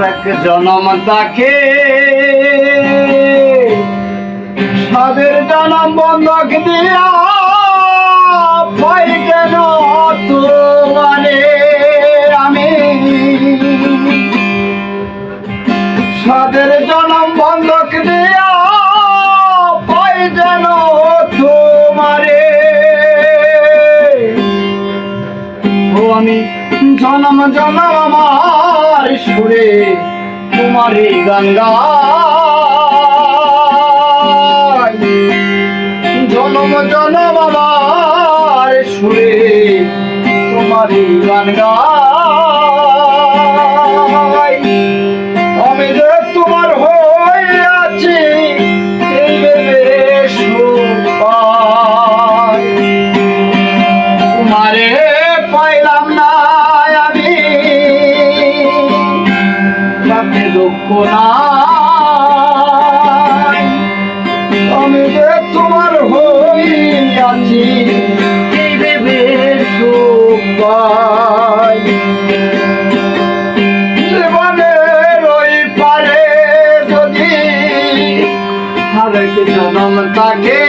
এক জনম তাকে সাদের জনম বন্ধক দিয়া পাই কেন তোমারে আমি সাদের জনম বন্ধক দিয়া পাই যেন তোমারে ও আমি জনম জনম আমার সুরে তোমারে গান গাই জনম জনম আমার সুরে তোমারে গান গাই আমি যে তোমার হইয়াছি এই ভেবে সুখ পাই তোমারে পাইলাম না আমি তাতে দুঃখ নাই আমি যে তোমার হইয়াছি এই ভেবে সুখ পাই জীবনের ওই পারে যদি আরেক জনম থাকে